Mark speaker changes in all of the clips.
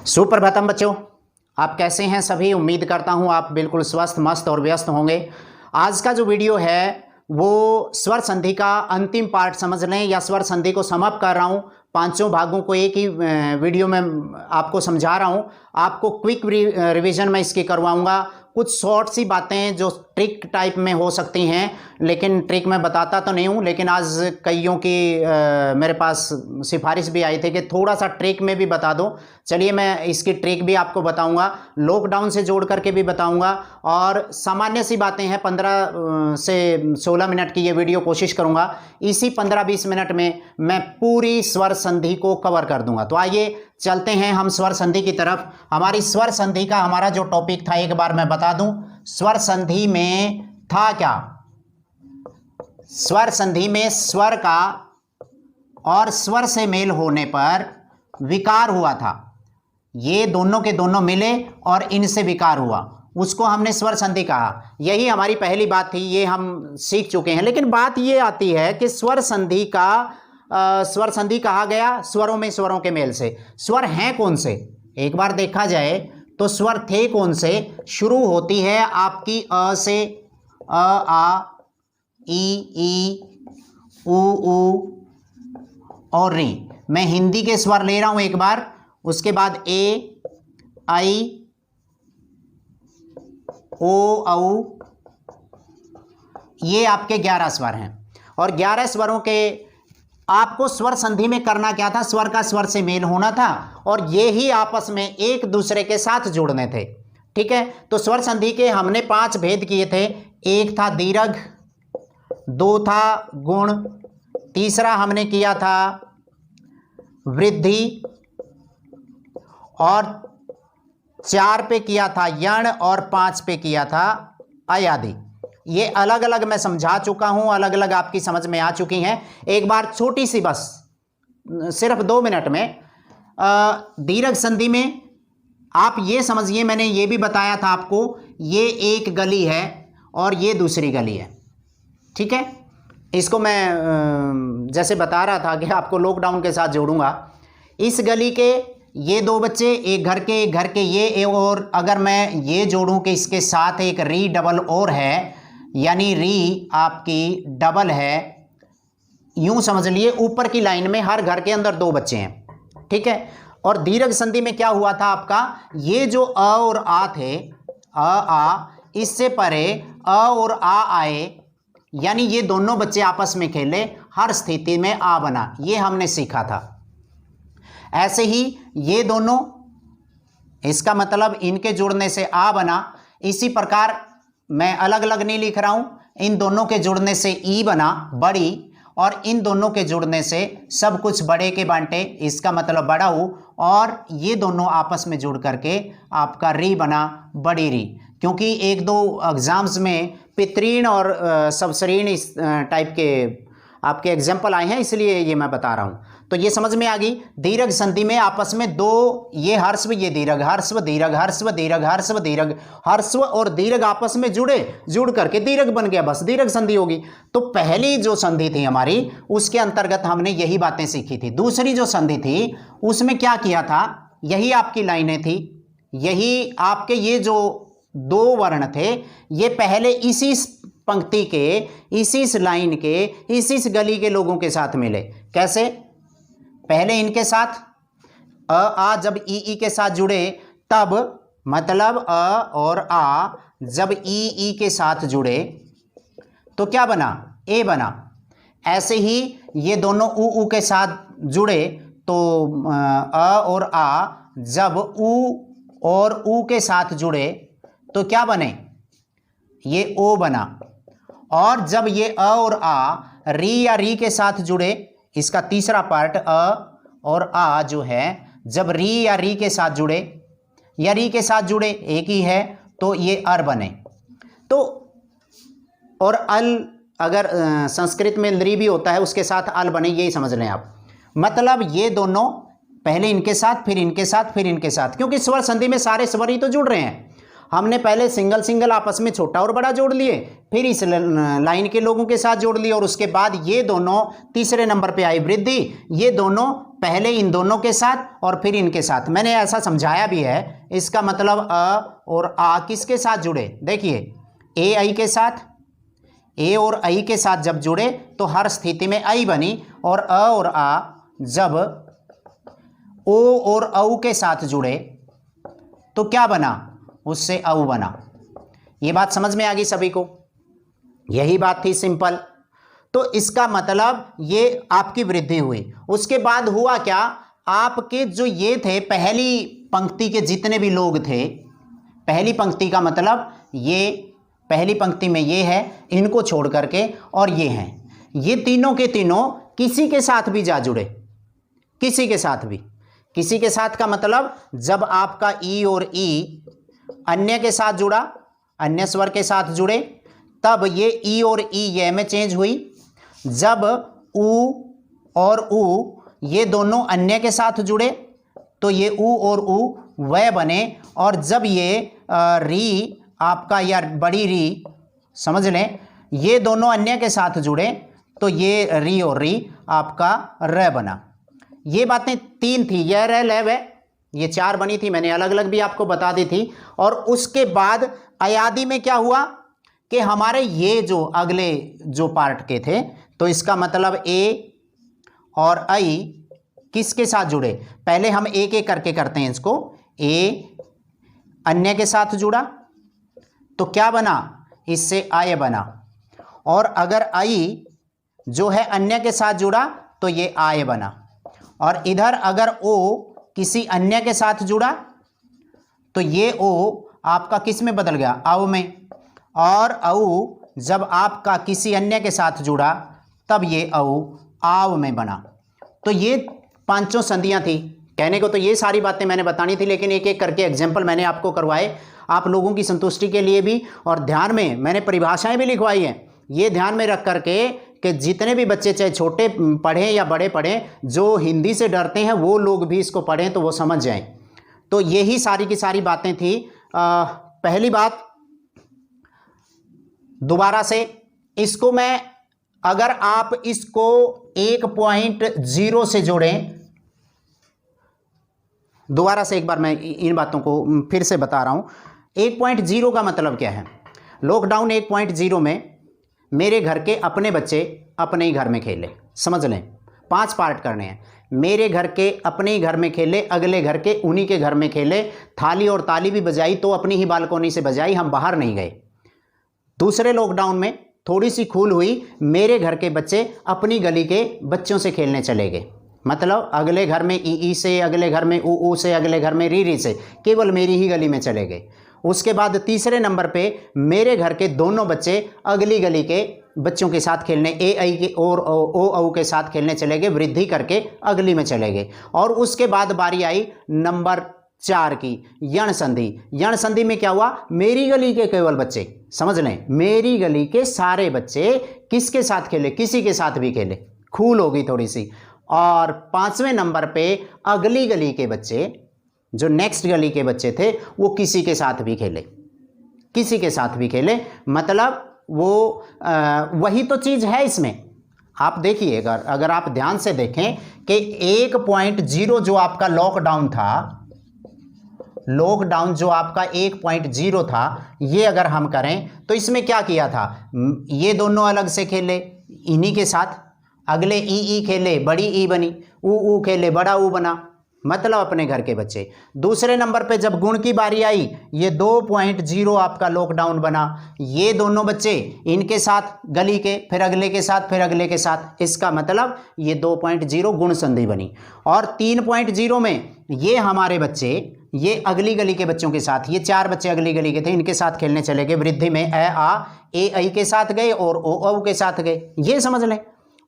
Speaker 1: सुप्रभातम बच्चों, आप कैसे हैं सभी। उम्मीद करता हूं आप बिल्कुल स्वस्थ मस्त और व्यस्त होंगे। आज का जो वीडियो है वो स्वर संधि का अंतिम पार्ट समझ लें या स्वर संधि को समाप्त कर रहा हूं। पांचों भागों को एक ही वीडियो में आपको समझा रहा हूं। आपको क्विक रिवीजन में इसकी करवाऊंगा। कुछ शॉर्ट सी बातें जो ट्रिक टाइप में हो सकती हैं, लेकिन ट्रिक मैं बताता तो नहीं हूं। लेकिन आज कईयों की मेरे पास सिफारिश भी आई थी कि थोड़ा सा ट्रिक में भी बता दो। चलिए मैं इसकी ट्रिक भी आपको बताऊंगा, लॉकडाउन से जोड़ करके भी बताऊंगा। और सामान्य सी बातें हैं, 15 से 16 मिनट की ये वीडियो कोशिश करूंगा। इसी 15-20 मिनट में मैं पूरी स्वर संधि को कवर कर दूंगा। तो आइए चलते हैं हम स्वर संधि की तरफ। हमारी स्वर संधि का हमारा जो टॉपिक था एक बार मैं बता दूं। स्वर संधि में था क्या? स्वर संधि में स्वर का और स्वर से मेल होने पर विकार हुआ था। ये दोनों के दोनों मिले और इनसे विकार हुआ, उसको हमने स्वर संधि कहा। यही हमारी पहली बात थी, ये हम सीख चुके हैं। लेकिन बात ये आती है कि स्वर संधि का स्वर संधि कहा गया स्वरों में स्वरों के मेल से। स्वर हैं कौन से? एक बार देखा जाए तो स्वर थे कौन से? शुरू होती है आपकी अ से, अ आ, ई उ और री। मैं हिंदी के स्वर ले रहा हूं एक बार। उसके बाद ए, आई, ओ, औ, ये आपके 11 स्वर हैं। और 11 स्वरों के आपको स्वर संधि में करना क्या था? स्वर का स्वर से मेल होना था और ये ही आपस में एक दूसरे के साथ जुड़ने थे। ठीक है, तो स्वर संधि के हमने 5 भेद किए थे। एक था दीर्घ, 2 था गुण, तीसरा हमने किया था वृद्धि, और 4 पे किया था यण, और 5 पे किया था अयादि। ये अलग अलग मैं समझा चुका हूं, अलग अलग आपकी समझ में आ चुकी हैं। एक बार छोटी सी, बस सिर्फ 2 मिनट में। दीर्घ संधि में आप ये समझिए, मैंने ये भी बताया था आपको, ये एक गली है और ये दूसरी गली है। ठीक है, इसको मैं जैसे बता रहा था कि आपको लॉकडाउन के साथ जोड़ूंगा। इस गली के ये 2 बच्चे, एक घर के ये, और अगर मैं ये जोड़ूं कि इसके साथ एक री डबल और है, यानी री आपकी डबल है, यूं समझ लिए ऊपर की लाइन में हर घर के अंदर 2 बच्चे हैं। ठीक है, और दीर्घ संधि में क्या हुआ था आपका? ये जो अ और आ थे, अ आ, इससे परे अ और आ आए, यानी ये दोनों बच्चे आपस में खेले, हर स्थिति में आ बना। ये हमने सीखा था। ऐसे ही ये दोनों, इसका मतलब इनके जुड़ने से आ बना। इसी प्रकार मैं अलग अलग नहीं लिख रहा हूं, इन दोनों के जुड़ने से ई बना, बड़ी, और इन दोनों के जुड़ने से सब कुछ बड़े के बांटे, इसका मतलब बड़ा हूं, और ये दोनों आपस में जुड़ करके आपका री बना, बड़ी री। क्योंकि 1-2 एग्जाम्स में पितृण और सबसरीण इस टाइप के आपके एग्जाम्पल आए हैं, इसलिए ये मैं बता रहा हूं। तो ये समझ में आ गई। दीर्घ संधि में आपस में 2, ये हर्स्व, ये दीर्घ, हर्स्व दीर्घ, हर्स्व दीर्घ, हर्स्व दीर्घ, हर्स्व और दीर्घ आपस में जुड़ करके दीर्घ बन गया, बस दीर्घ संधि होगी। तो पहली जो संधि थी हमारी, उसके अंतर्गत हमने यही बातें सीखी थी। दूसरी जो संधि थी उसमें क्या किया था? यही आपकी लाइनें थी, यही आपके ये जो 2 वर्ण थे, ये पहले इसी पंक्ति के, इसी लाइन के, इसी गली के लोगों के साथ मिले। कैसे? पहले इनके साथ अ आ जब ई के साथ जुड़े, तब मतलब अ और आ जब ई के साथ जुड़े तो क्या बना? ए बना। ऐसे ही ये दोनों उ के साथ जुड़े तो अ और आ जब उ और उ के साथ जुड़े तो क्या बने? ये ओ बना। और जब ये अ और आ री या री के साथ जुड़े, इसका तीसरा पार्ट अ और आ जो है, जब री या री के साथ जुड़े या री के साथ जुड़े, एक ही है, तो ये अर बने। तो और अल, अगर संस्कृत में ली भी होता है उसके साथ अल बने, यही समझ लें आप। मतलब ये दोनों पहले इनके साथ, फिर इनके साथ, फिर इनके साथ, क्योंकि स्वर संधि में सारे स्वर ही तो जुड़ रहे हैं। हमने पहले सिंगल आपस में छोटा और बड़ा जोड़ लिए, फिर इस लाइन के लोगों के साथ जोड़ लिए, और उसके बाद ये दोनों तीसरे नंबर पे आई वृद्धि, ये दोनों पहले इन दोनों के साथ और फिर इनके साथ, मैंने ऐसा समझाया भी है। इसका मतलब अ और आ किसके साथ जुड़े, देखिए ए आई के साथ, ए और आई के साथ जब जुड़े तो हर स्थिति में आई बनी, और अ और आ जब ओ और औ के साथ जुड़े तो क्या बना, उससे औ बना। ये बात समझ में आ गई सभी को, यही बात थी, सिंपल। तो इसका मतलब ये आपकी वृद्धि हुई। उसके बाद हुआ क्या, आपके जो ये थे पहली पंक्ति के जितने भी लोग थे, पहली पंक्ति का मतलब ये पहली पंक्ति में ये है, इनको छोड़ करके, और ये हैं, ये तीनों के तीनों किसी के साथ भी जा जुड़े, किसी के साथ भी। किसी के साथ का मतलब जब आपका ई और ई अन्य के साथ जुड़ा, अन्य स्वर के साथ जुड़े, तब ये ई और ई ये में चेंज हुई। जब ऊ और ऊ ये दोनों अन्य के साथ जुड़े तो ये ऊ और ऊ वह बने, और जब ये री आपका या बड़ी री समझ लें, ये दोनों अन्य के साथ जुड़े तो ये री और री आपका र बना। ये बातें तीन थी, यह रह ल वह, ये चार बनी थी, मैंने अलग अलग भी आपको बता दी थी। और उसके बाद अयादी में क्या हुआ कि हमारे ये जो अगले जो पार्ट के थे, तो इसका मतलब ए और आई किसके साथ जुड़े, पहले हम एक एक करके करते हैं इसको। ए अन्य के साथ जुड़ा तो क्या बना, इससे आय बना, और अगर आई जो है अन्य के साथ जुड़ा तो ये आय बना, और इधर अगर ओ किसी अन्य के साथ जुड़ा तो ये ओ आपका किस में बदल गया, औ में, और औ जब आपका किसी अन्य के साथ जुड़ा तब ये औ आव में बना। तो ये पांचों संधियां थी। कहने को तो ये सारी बातें मैंने बतानी थी, लेकिन एक एक करके एग्जाम्पल मैंने आपको करवाए आप लोगों की संतुष्टि के लिए भी, और ध्यान में मैंने परिभाषाएं भी लिखवाई हैं। ये ध्यान में रख करके कि जितने भी बच्चे चाहे छोटे पढ़ें या बड़े पढ़ें, जो हिंदी से डरते हैं वो लोग भी इसको पढ़ें तो वो समझ जाएं। तो यही सारी की सारी बातें थी। पहली बात, दोबारा से इसको मैं, अगर आप इसको 1.0 से जोड़ें, दोबारा से एक बार मैं इन बातों को फिर से बता रहा हूं। 1.0 का मतलब क्या है, लॉकडाउन 1.0 में मेरे घर के अपने बच्चे अपने ही घर में खेले, समझ लें 5 पार्ट करने हैं। मेरे घर के अपने ही घर में खेले, अगले घर के उन्हीं के घर में खेले, थाली और ताली भी बजाई तो अपनी ही बालकोनी से बजाई, हम बाहर नहीं गए। दूसरे लॉकडाउन में थोड़ी सी खुल हुई, मेरे घर के बच्चे अपनी गली के बच्चों से खेलने चले गए, मतलब अगले घर में ई से, अगले घर में ऊ से, अगले घर में री से, केवल मेरी ही गली में चले गए। उसके बाद तीसरे नंबर पे मेरे घर के दोनों बच्चे अगली गली के बच्चों के साथ खेलने, ए आई के और ओ औ के साथ खेलने चले गए, वृद्धि करके अगली में चले गए। और उसके बाद बारी आई नंबर 4 की, यण संधि। यण संधि में क्या हुआ, मेरी गली के केवल बच्चे, समझ लें मेरी गली के सारे बच्चे किसके साथ खेले, किसी के साथ भी खेले, खूल होगी थोड़ी सी। और 5वें नंबर पे अगली गली के बच्चे, जो नेक्स्ट गली के बच्चे थे, वो किसी के साथ भी खेले, किसी के साथ भी खेले, मतलब वो वही तो चीज़ है इसमें। आप देखिए, अगर आप ध्यान से देखें कि 1.0 जो आपका लॉकडाउन था, लॉकडाउन जो आपका 1.0 था, ये अगर हम करें तो इसमें क्या किया था, ये दोनों अलग से खेले इन्हीं के साथ, अगले ई खेले, बड़ी ई बनी, ऊ खेले, बड़ा ऊ बना, मतलब अपने घर के बच्चे। दूसरे नंबर पे जब गुण की बारी आई, ये 2.0 आपका लॉकडाउन बना, ये दोनों बच्चे इनके साथ गली के, फिर अगले के साथ, फिर अगले के साथ, इसका मतलब ये 2.0 गुण संधि बनी। और 3.0 में ये हमारे बच्चे, ये अगली गली के बच्चों के साथ, ये 4 बच्चे अगली गली के थे, इनके साथ खेलने चले गए, वृद्धि में ए आई के साथ गए और ओ औ के साथ गए, ये समझ लें।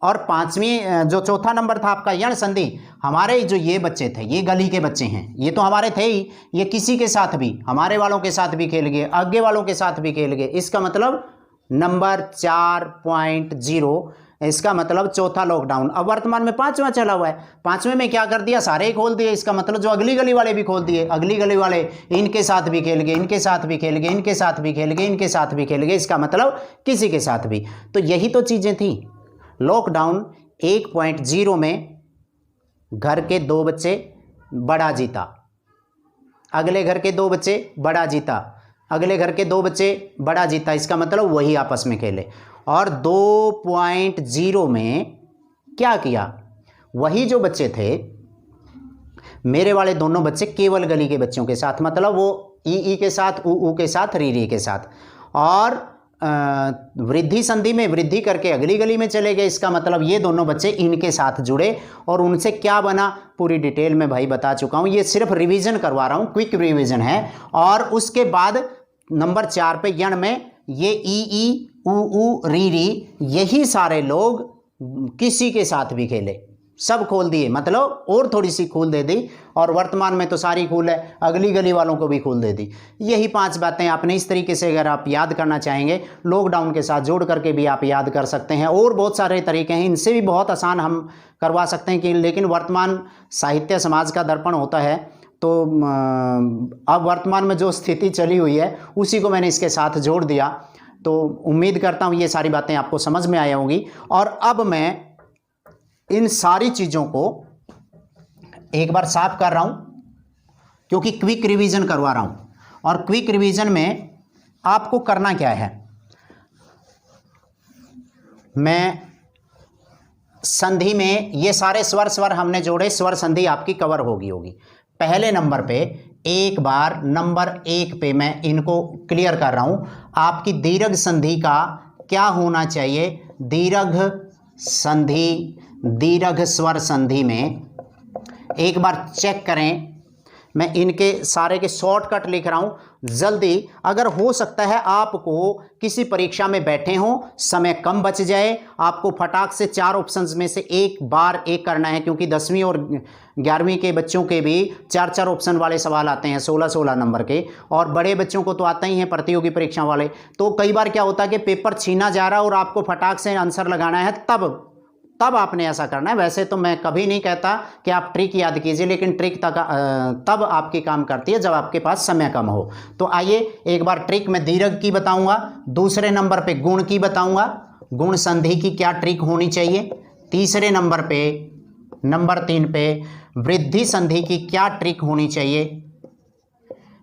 Speaker 1: और 5वीं जो चौथा नंबर था आपका यण संधि, हमारे जो ये बच्चे थे, ये गली के बच्चे हैं, ये तो हमारे थे ही, ये किसी के साथ भी, हमारे वालों के साथ भी खेल गए, आगे वालों के साथ भी खेल गए, इसका मतलब नंबर 4.0, इसका मतलब चौथा लॉकडाउन। अब वर्तमान में 5वां चला हुआ है, 5वें में क्या कर दिया, सारे ही खोल दिए, इसका मतलब जो अगली गली वाले भी खोल दिए, अगली गली वाले इनके साथ भी खेल गए, इनके साथ भी खेल गए, इनके साथ भी खेल गए, इनके साथ भी खेल गए, इसका मतलब किसी के साथ भी। तो यही तो चीज़ें थी लॉकडाउन 1.0 में। घर के 2 बच्चे, बड़ा जीता। अगले घर के 2 बच्चे, बड़ा जीता। अगले घर के 2 बच्चे, बड़ा जीता। इसका मतलब वही आपस में खेले। और 2.0 में क्या किया, वही जो बच्चे थे मेरे वाले दोनों बच्चे केवल गली के बच्चों के साथ, मतलब वो ई के साथ, ऊ के साथ, री के साथ, और वृद्धि संधि में वृद्धि करके अगली गली में चले गए। इसका मतलब ये दोनों बच्चे इनके साथ जुड़े और उनसे क्या बना, पूरी डिटेल में भाई बता चुका हूँ। ये सिर्फ रिवीजन करवा रहा हूँ, क्विक रिवीजन है। और उसके बाद नंबर 4 पे यण में ये ई, ऊ, री, यही सारे लोग किसी के साथ भी खेले, सब खोल दिए, मतलब और थोड़ी सी खूल दे दी। और वर्तमान में तो सारी खूल है, अगली गली वालों को भी खूल दे दी। यही 5 बातें आपने इस तरीके से अगर आप याद करना चाहेंगे, लॉकडाउन के साथ जोड़ करके भी आप याद कर सकते हैं। और बहुत सारे तरीके हैं, इनसे भी बहुत आसान हम करवा सकते हैं कि, लेकिन वर्तमान साहित्य समाज का दर्पण होता है, तो अब वर्तमान में जो स्थिति चली हुई है उसी को मैंने इसके साथ जोड़ दिया। तो उम्मीद करता हूँ ये सारी बातें आपको समझ में आई होंगी। और अब मैं इन सारी चीज़ों को एक बार साफ कर रहा हूँ, क्योंकि क्विक रिवीजन करवा रहा हूँ। और क्विक रिवीजन में आपको करना क्या है, मैं संधि में ये सारे स्वर हमने जोड़े, स्वर संधि आपकी कवर होगी। पहले नंबर पे एक बार नंबर 1 पे मैं इनको क्लियर कर रहा हूँ। आपकी दीर्घ संधि का क्या होना चाहिए, दीर्घ स्वर संधि में एक बार चेक करें। मैं इनके सारे के शॉर्टकट लिख रहा हूं जल्दी। अगर हो सकता है आपको किसी परीक्षा में बैठे हो, समय कम बच जाए, आपको फटाक से 4 ऑप्शंस में से एक बार एक करना है, क्योंकि 10वीं और 11वीं के बच्चों के भी 4-4 ऑप्शन वाले सवाल आते हैं, 16-16 नंबर के, और बड़े बच्चों को तो आता ही है प्रतियोगी परीक्षा वाले। तो कई बार क्या होता है कि पेपर छीना जा रहा है और आपको फटाक से आंसर लगाना है, तब आपने ऐसा करना है। वैसे तो मैं कभी नहीं कहता कि आप ट्रिक याद कीजिए, लेकिन ट्रिक तब आपकी काम करती है जब आपके पास समय कम हो। तो आइए एक बार ट्रिक में दीर्घ की बताऊंगा, दूसरे नंबर पे गुण की बताऊंगा, गुण संधि की क्या ट्रिक होनी चाहिए, तीसरे नंबर पे, नंबर 3 पे वृद्धि संधि की क्या ट्रिक होनी चाहिए,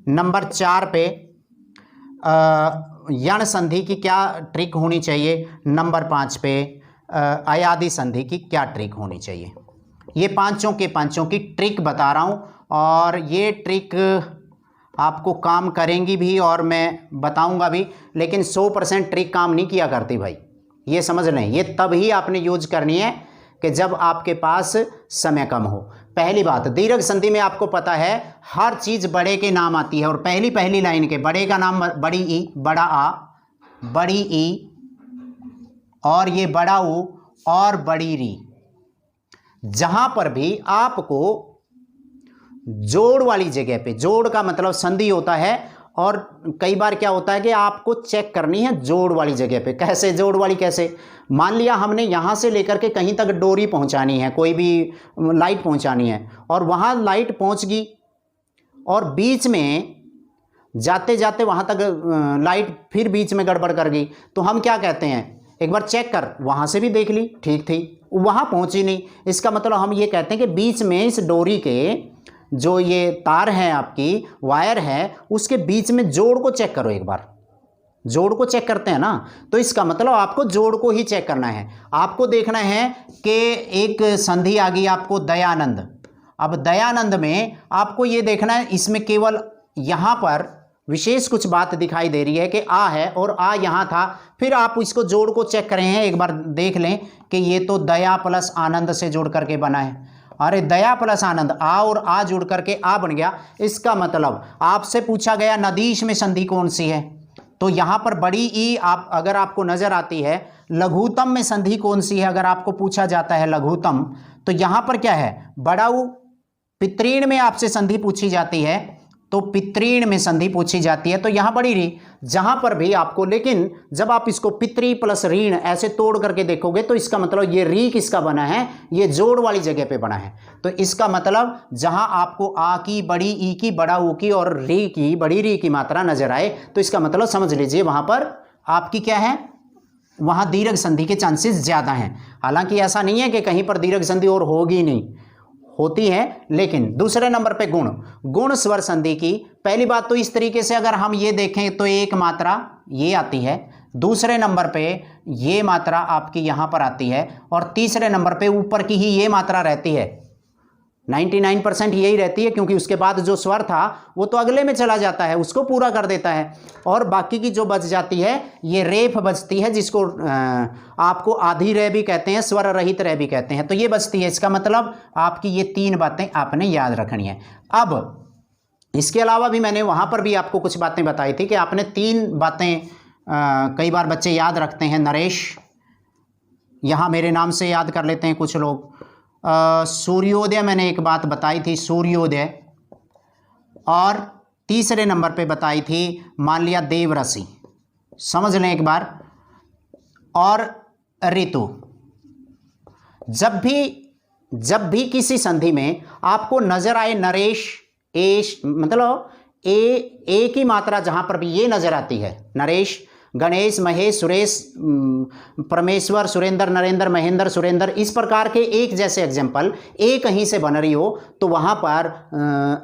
Speaker 1: नंबर 4 पे यण संधि की क्या ट्रिक होनी चाहिए, नंबर 5 पे अयादि संधि की क्या ट्रिक होनी चाहिए। ये पांचों की ट्रिक बता रहा हूँ, और ये ट्रिक आपको काम करेंगी भी और मैं बताऊंगा भी, लेकिन 100% ट्रिक काम नहीं किया करती भाई, ये समझ लें। ये तभी आपने यूज करनी है कि जब आपके पास समय कम हो। पहली बात, दीर्घ संधि में आपको पता है हर चीज बड़े के नाम आती है, और पहली लाइन के बड़े का नाम बड़ी ई, बड़ा आ, बड़ी ई, और ये बड़ा ऊ और बड़ी री। जहां पर भी आपको जोड़ वाली जगह पे, जोड़ का मतलब संधि होता है, और कई बार क्या होता है कि आपको चेक करनी है जोड़ वाली जगह पे। कैसे जोड़ वाली, कैसे, मान लिया हमने यहां से लेकर के कहीं तक डोरी पहुंचानी है, कोई भी लाइट पहुंचानी है, और वहां लाइट पहुंच गई और बीच में जाते जाते वहां तक लाइट फिर बीच में गड़बड़ कर गई, तो हम क्या कहते हैं, एक बार चेक कर, वहां से भी देख ली, ठीक थी, वहां पहुंची नहीं। इसका मतलब हम ये कहते हैं कि बीच में इस डोरी के जो ये तार है, आपकी वायर है, उसके बीच में जोड़ को चेक करो। एक बार जोड़ को चेक करते हैं ना, तो इसका मतलब आपको जोड़ को ही चेक करना है। आपको देखना है कि एक संधि आ गई आपको दयानंद। अब दयानंद में आपको ये देखना है, इसमें केवल यहां पर विशेष कुछ बात दिखाई दे रही है कि आ है और आ यहां था, फिर आप इसको जोड़ को चेक करें हैं, एक बार देख लें कि ये तो दया प्लस आनंद से जोड़ करके बना है। अरे दया प्लस आनंद, आ और आ जुड़ करके आ बन गया। इसका मतलब आपसे पूछा गया नदीश में संधि कौन सी है, तो यहां पर बड़ी ई आप अगर आपको नजर आती है। लघुतम में संधि कौन सी है, अगर आपको पूछा जाता है लघुतम, तो यहां पर क्या है, बड़ा ऊ। पितृण में आपसे संधि पूछी जाती है, तो पितृण में संधि पूछी जाती है, तो यहां बड़ी री। जहां पर भी आपको, लेकिन जब आप इसको पितृ प्लस ऋण ऐसे तोड़ करके देखोगे, तो इसका मतलब ये री किसका बना है, ये जोड़ वाली जगह पे बना है। तो इसका मतलब जहां आपको आ की, बड़ी ई की, बड़ा ऊ की और री की, बड़ी री की मात्रा नजर आए, तो इसका मतलब समझ लीजिए वहां पर आपकी क्या है, वहां दीर्घ संधि के चांसेस ज्यादा हैं। हालांकि ऐसा नहीं है कि कहीं पर दीर्घ संधि और होगी नहीं, होती है। लेकिन दूसरे नंबर पे गुण, गुण स्वर संधि की पहली बात तो इस तरीके से अगर हम ये देखें तो एक मात्रा ये आती है, दूसरे नंबर पे ये मात्रा आपकी यहां पर आती है, और तीसरे नंबर पे ऊपर की ही ये मात्रा रहती है। 99% यही रहती है, क्योंकि उसके बाद जो स्वर था वो तो अगले में चला जाता है, उसको पूरा कर देता है, और बाकी की जो बच जाती है ये रेफ बचती है, जिसको आपको आधी रे भी कहते हैं, स्वर रहित रे भी कहते हैं। तो ये बचती है। इसका मतलब आपकी ये 3 बातें आपने याद रखनी है। अब इसके अलावा भी मैंने वहाँ पर भी आपको कुछ बातें बताई थी कि आपने 3 बातें कई बार बच्चे याद रखते हैं। नरेश, यहाँ मेरे नाम से याद कर लेते हैं कुछ लोग। सूर्योदय, मैंने एक बात बताई थी, सूर्योदय। और तीसरे नंबर पे बताई थी मान लिया देवरसी, समझ लें एक बार। और ऋतु। जब भी किसी संधि में आपको नजर आए नरेश, एश, मतलब ए की मात्रा जहां पर भी ये नजर आती है, नरेश, गणेश, महेश, सुरेश, परमेश्वर, सुरेंद्र, नरेंद्र, महेंद्र, सुरेंद्र, इस प्रकार के एक जैसे एग्जाम्पल ए कहीं से बन रही हो तो वहां पर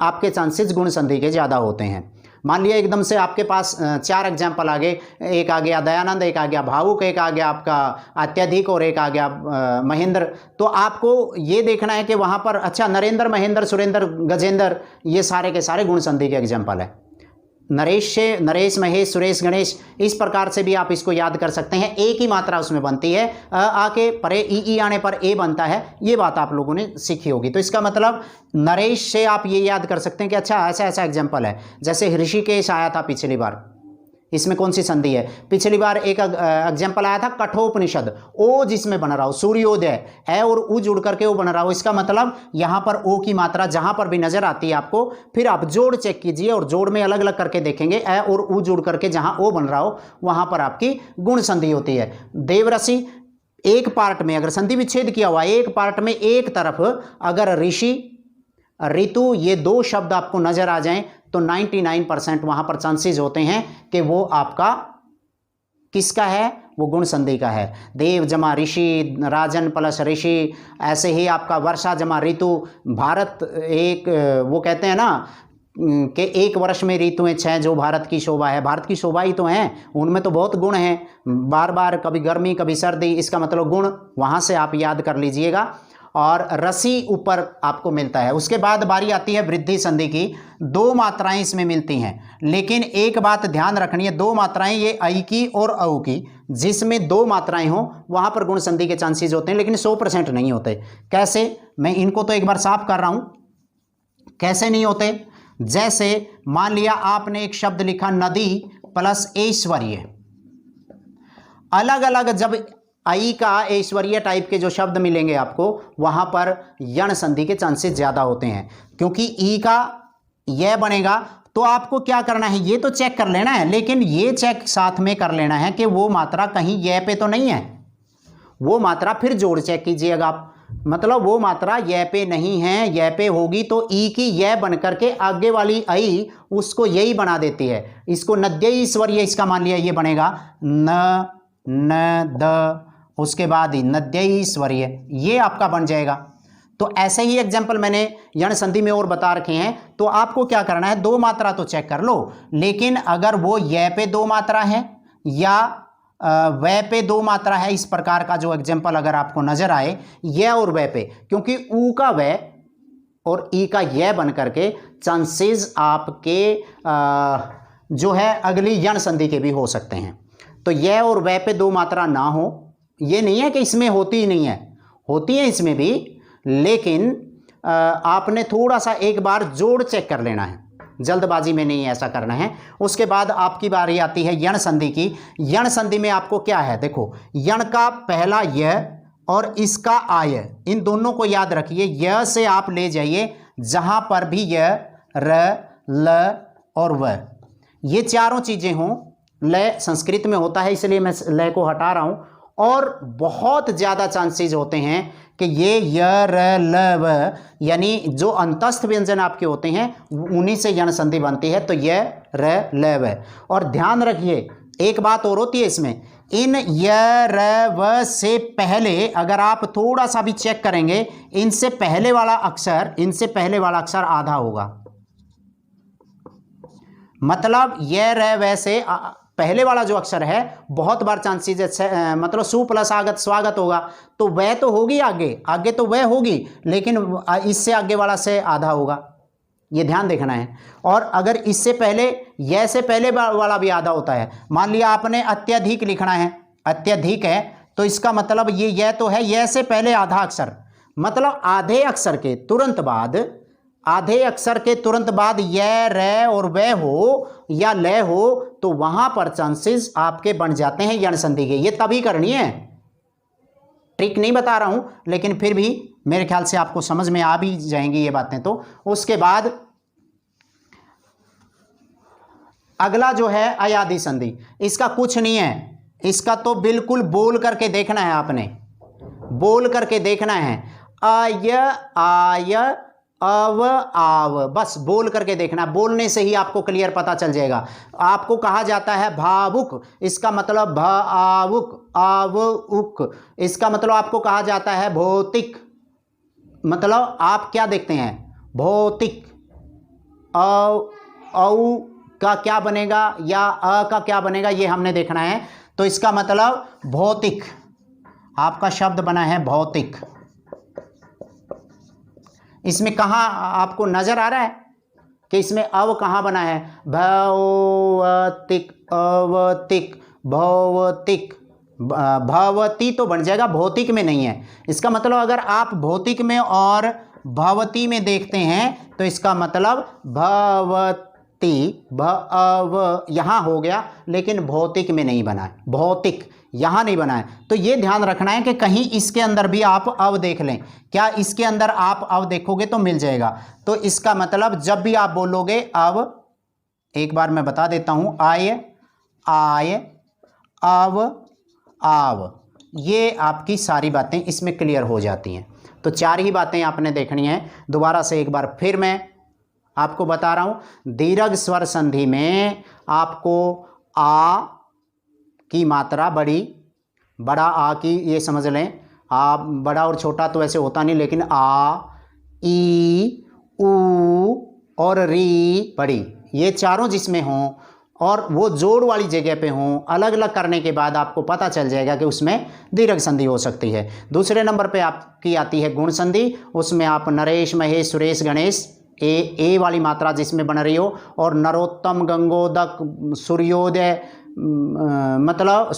Speaker 1: आपके चांसेस गुण संधि के ज़्यादा होते हैं। मान लिया एकदम से आपके पास 4 एग्जाम्पल आ गए, एक आ गया दयानंद, एक आ गया भावुक, एक आ गया आपका अत्यधिक, और एक आ गया महेंद्र। तो आपको ये देखना है कि वहाँ पर अच्छा नरेंद्र, महेंद्र, सुरेंद्र, गजेंद्र, ये सारे के सारे गुण संधि के एग्जाम्पल है। नरेश से नरेश, महेश, सुरेश, गणेश, इस प्रकार से भी आप इसको याद कर सकते हैं। एक ही मात्रा उसमें बनती है, आके परे ई आने पर ए बनता है। ये बात आप लोगों ने सीखी होगी। तो इसका मतलब नरेश से आप ये याद कर सकते हैं कि अच्छा ऐसा ऐसा एग्जाम्पल है। जैसे ऋषिकेश आया था पिछली बार, इसमें कौन सी संधि है? पिछली बार एक एग्जाम्पल आया था कठोपनिषद, ओ जिसमें बन रहा हो, सूर्योदय, ए और उ जुड़ करके ओ बन रहा हो। इसका मतलब यहां पर ओ की मात्रा जहां पर भी नजर आती है आपको, फिर आप जोड़ चेक कीजिए और जोड़ में अलग अलग करके देखेंगे, ए और उ जुड़ करके जहां ओ बन रहा हो वहां पर आपकी गुण संधि होती है। देवरसी, एक पार्ट में अगर संधि विच्छेद किया हुआ, एक पार्ट में एक तरफ अगर ऋषि, ऋतु, ये 2 शब्द आपको नजर आ जाएं तो 99% वहां पर चांसेस होते हैं कि वो आपका किसका है, वो गुण संधि का है। देव जमा ऋषि, राजन प्लस ऋषि, ऐसे ही आपका वर्षा जमा ऋतु। भारत एक, वो कहते हैं ना कि एक वर्ष में ऋतुएं 6 जो भारत की शोभा है। भारत की शोभा ही तो हैं, उनमें तो बहुत गुण हैं, बार बार कभी गर्मी कभी सर्दी, इसका मतलब गुण, वहां से आप याद कर लीजिएगा। और रसी ऊपर आपको मिलता है। उसके बाद बारी आती है वृद्धि संधि की। 2 मात्राएं इसमें मिलती हैं, लेकिन एक बात ध्यान रखनी है, 2 मात्राएं ये ऐ की और औ की, जिसमें 2 मात्राएं हो वहां पर गुण संधि के चांसेस होते हैं, लेकिन 100% नहीं होते। कैसे? मैं इनको तो एक बार साफ कर रहा हूं, कैसे नहीं होते। जैसे मान लिया आपने एक शब्द लिखा नदी प्लस ऐश्वर्य, अलग अलग जब आई का ऐश्वर्य टाइप के जो शब्द मिलेंगे आपको, वहां पर यण संधि के चांसेस ज्यादा होते हैं, क्योंकि ई का यह बनेगा। तो आपको क्या करना है, ये तो चेक कर लेना है, लेकिन ये चेक साथ में कर लेना है कि वो मात्रा कहीं यह पे तो नहीं है। वो मात्रा फिर जोड़ चेक कीजिएगा आप, मतलब वो मात्रा यह पे नहीं है, यह पे होगी तो ई की यह बन करके आगे वाली आई उसको यही बना देती है। इसको नद्यईश्वर्य, इसका मान लिया ये बनेगा न द, उसके बाद ही नद्यईश्वर्य, ये आपका बन जाएगा। तो ऐसे ही एग्जाम्पल मैंने यण संधि में और बता रखे हैं। तो आपको क्या करना है, 2 मात्रा तो चेक कर लो, लेकिन अगर वो य पे 2 मात्रा है या वह पे 2 मात्रा है, इस प्रकार का जो एग्जाम्पल अगर आपको नजर आए, य और वह पे, क्योंकि ऊ का वह और ई का यह बन करके चांसेस आपके जो है अगली यण संधि के भी हो सकते हैं। तो यह और वह पे 2 मात्रा ना हो, ये नहीं है कि इसमें होती ही नहीं है, होती है इसमें भी, लेकिन आपने थोड़ा सा एक बार जोड़ चेक कर लेना है, जल्दबाजी में नहीं ऐसा करना है। उसके बाद आपकी बारी आती है यण संधि की। यण संधि में आपको क्या है, देखो यण का पहला य और इसका आय, इन दोनों को याद रखिए। य से आप ले जाइए जहां पर भी य, र, ल और व, ये चारों चीजें हों। लय संस्कृत में होता है, इसलिए मैं लय को हटा रहा हूं। और बहुत ज़्यादा चांसेस होते हैं कि ये य, र, ल, व, यानी जो अंतस्थ व्यंजन आपके होते हैं उन्हीं से यण संधि बनती है। तो य, र, ल, व। और ध्यान रखिए एक बात और होती है इसमें, इन य र व से पहले अगर आप थोड़ा सा भी चेक करेंगे, इनसे पहले वाला अक्षर आधा होगा। मतलब य र व से पहले वाला जो अक्षर है बहुत बार चांसेस मतलब सु प्लस आगत स्वागत होगा, तो वह तो होगी आगे तो वह होगी, लेकिन इससे आगे वाला से आधा होगा, ये ध्यान देखना है। और अगर इससे पहले यह से पहले वाला भी आधा होता है, मान लिया आपने अत्यधिक लिखना है, अत्यधिक है तो इसका मतलब ये यह तो है, यह से पहले आधा अक्षर, मतलब आधे अक्षर के तुरंत बाद यह र और वह हो या ल हो, तो वहां पर चांसेस आपके बन जाते हैं यण संधि के। ये तभी करनी है, ट्रिक नहीं बता रहा हूं, लेकिन फिर भी मेरे ख्याल से आपको समझ में आ भी जाएंगी ये बातें। तो उसके बाद अगला जो है अयादी संधि, इसका कुछ नहीं है, इसका तो बिल्कुल बोल करके देखना है, आपने बोल करके देखना है, आय आय अव आव, बस बोल करके देखना, बोलने से ही आपको क्लियर पता चल जाएगा। आपको कहा जाता है भावुक, इसका मतलब भावुक, आवुक, इसका मतलब आपको कहा जाता है भौतिक, मतलब आप क्या देखते हैं भौतिक, औ का क्या बनेगा या अ का क्या बनेगा ये हमने देखना है। तो इसका मतलब भौतिक, आपका शब्द बना है भौतिक। इसमें कहाँ आपको नजर आ रहा है कि इसमें अव कहाँ बना है, भौतिक, अवतिक, भौतिक, भवती तो बन जाएगा, भौतिक में नहीं है। इसका मतलब अगर आप भौतिक में और भवती में देखते हैं तो इसका मतलब भवती, भव यहाँ हो गया, लेकिन भौतिक में नहीं बना है, भौतिक यहाँ नहीं बना है। तो ये ध्यान रखना है कि कहीं इसके अंदर भी आप अव देख लें, क्या इसके अंदर आप अव देखोगे तो मिल जाएगा। तो इसका मतलब जब भी आप बोलोगे अव, एक बार मैं बता देता हूँ, आय आय, अव आव, ये आपकी सारी बातें इसमें क्लियर हो जाती हैं। तो चार ही बातें आपने देखनी है। दोबारा से एक बार फिर मैं आपको बता रहा हूँ, दीर्घ स्वर संधि में आपको आ की मात्रा बड़ा आ की, ये समझ लें, आ बड़ा और छोटा तो ऐसे होता नहीं, लेकिन आ, ई, ऊ और री बड़ी, ये चारों जिसमें हों और वो जोड़ वाली जगह पे हों, अलग अलग करने के बाद आपको पता चल जाएगा कि उसमें दीर्घ संधि हो सकती है। दूसरे नंबर पे आपकी आती है गुण संधि, उसमें आप नरेश, महेश, सुरेश, गणेश, ए वाली मात्रा जिसमें बन रही हो, और नरोत्तम, गंगोदक, सूर्योदय, मतलब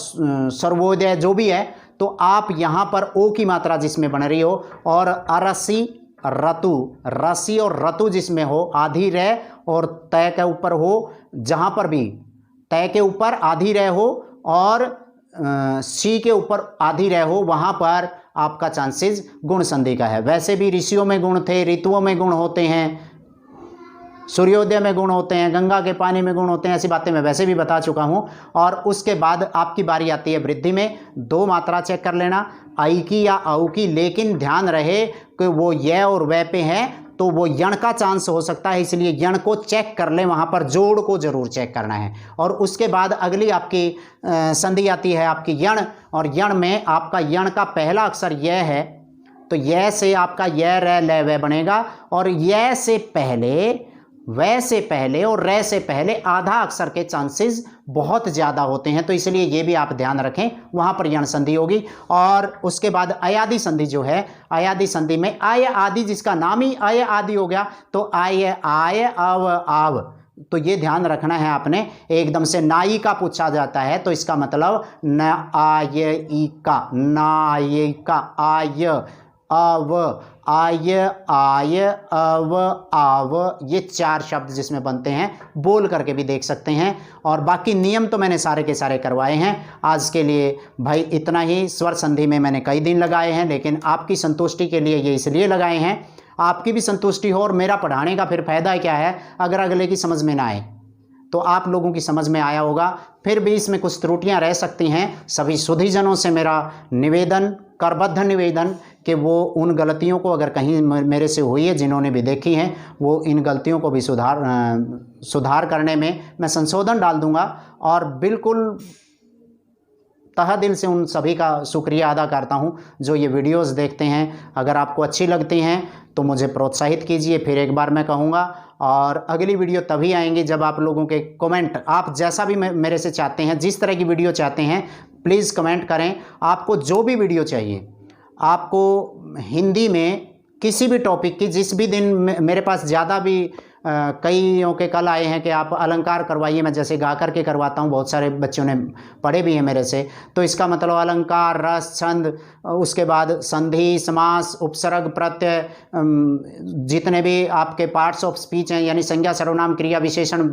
Speaker 1: सर्वोदय जो भी है, तो आप यहाँ पर ओ की मात्रा जिसमें बन रही हो, और अरसी, रतु, रसी और रतु जिसमें हो, आधी रह और तय के ऊपर हो, जहाँ पर भी तय के ऊपर आधी रह हो और सी के ऊपर आधी रह हो, वहाँ पर आपका चांसेस गुण संधि का है। वैसे भी ऋषियों में गुण थे, ऋतुओं में गुण होते हैं, सूर्योदय में गुण होते हैं, गंगा के पानी में गुण होते हैं, ऐसी बातें मैं वैसे भी बता चुका हूं। और उसके बाद आपकी बारी आती है वृद्धि में, दो मात्रा चेक कर लेना, आई की या औ की, लेकिन ध्यान रहे कि वो य और वह पे है तो वो यण का चांस हो सकता है, इसलिए यण को चेक कर लें, वहाँ पर जोड़ को जरूर चेक करना है। और उसके बाद अगली आपकी संधि आती है आपकी यण, और यण में आपका यण का पहला अक्षर यह है, तो यह से आपका यह र ल वह बनेगा, और यह से पहले, वह से पहले और रे से पहले आधा अक्षर के चांसेस बहुत ज़्यादा होते हैं, तो इसलिए ये भी आप ध्यान रखें, वहाँ पर यण संधि होगी। और उसके बाद अयादी संधि जो है, अयादी संधि में आय आदि, जिसका नाम ही आय आदि हो गया, तो आय आय अव आव, तो ये ध्यान रखना है आपने। एकदम से नाई का पूछा जाता है तो इसका मतलब न आय ई का, नाय का, आय अव, आय आय अव आव, ये चार शब्द जिसमें बनते हैं, बोल करके भी देख सकते हैं। और बाकी नियम तो मैंने सारे के सारे करवाए हैं। आज के लिए भाई इतना ही। स्वर संधि में मैंने कई दिन लगाए हैं, लेकिन आपकी संतुष्टि के लिए ये इसलिए लगाए हैं, आपकी भी संतुष्टि हो, और मेरा पढ़ाने का फिर फायदा क्या है अगर अगले की समझ में ना आए। तो आप लोगों की समझ में आया होगा, फिर भी इसमें कुछ त्रुटियां रह सकती हैं। सभी सुधीजनों से मेरा निवेदन, करबद्ध निवेदन कि वो उन गलतियों को अगर कहीं मेरे से हुई है, जिन्होंने भी देखी हैं, वो इन गलतियों को भी सुधार करने में मैं संशोधन डाल दूंगा। और बिल्कुल तहे दिल से उन सभी का शुक्रिया अदा करता हूं जो ये वीडियोस देखते हैं। अगर आपको अच्छी लगती हैं तो मुझे प्रोत्साहित कीजिए, फिर एक बार मैं कहूँगा। और अगली वीडियो तभी आएंगी जब आप लोगों के कमेंट, आप जैसा भी मेरे से चाहते हैं, जिस तरह की वीडियो चाहते हैं, प्लीज़ कमेंट करें। आपको जो भी वीडियो चाहिए, आपको हिंदी में किसी भी टॉपिक की, जिस भी दिन मेरे पास ज़्यादा भी कईयों के कल आए हैं कि आप अलंकार करवाइए, मैं जैसे गा कर के करवाता हूँ, बहुत सारे बच्चों ने पढ़े भी हैं मेरे से। तो इसका मतलब अलंकार, रस, छंद, उसके बाद संधि, समास, उपसर्ग, प्रत्यय, जितने भी आपके पार्ट्स ऑफ स्पीच हैं, यानी संज्ञा, सर्वनाम, क्रिया, विशेषण,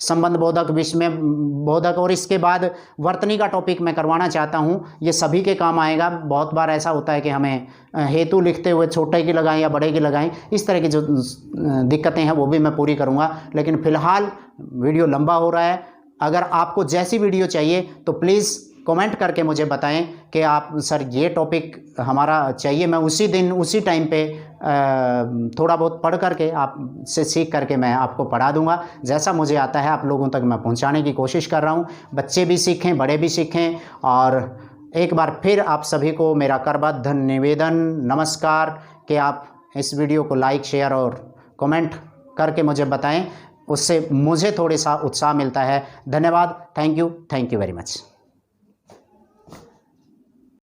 Speaker 1: संबंध बोधक, विस्मय बोधक, और इसके बाद वर्तनी का टॉपिक मैं करवाना चाहता हूँ। ये सभी के काम आएगा। बहुत बार ऐसा होता है कि हमें हेतु लिखते हुए छोटे की लगाएं या बड़े की लगाएं, इस तरह की जो दिक्कतें हैं वो भी मैं पूरी करूंगा। लेकिन फ़िलहाल वीडियो लंबा हो रहा है। अगर आपको जैसी वीडियो चाहिए तो प्लीज़ कमेंट करके मुझे बताएं कि आप सर ये टॉपिक हमारा चाहिए। मैं उसी दिन उसी टाइम पे थोड़ा बहुत पढ़ करके आपसे सीख करके मैं आपको पढ़ा दूंगा। जैसा मुझे आता है आप लोगों तक मैं पहुंचाने की कोशिश कर रहा हूं। बच्चे भी सीखें, बड़े भी सीखें। और एक बार फिर आप सभी को मेरा करबद्ध निवेदन, नमस्कार, कि आप इस वीडियो को लाइक, शेयर और कमेंट करके मुझे बताएं। उससे मुझे थोड़ा सा उत्साह मिलता है। धन्यवाद। Thank you very much.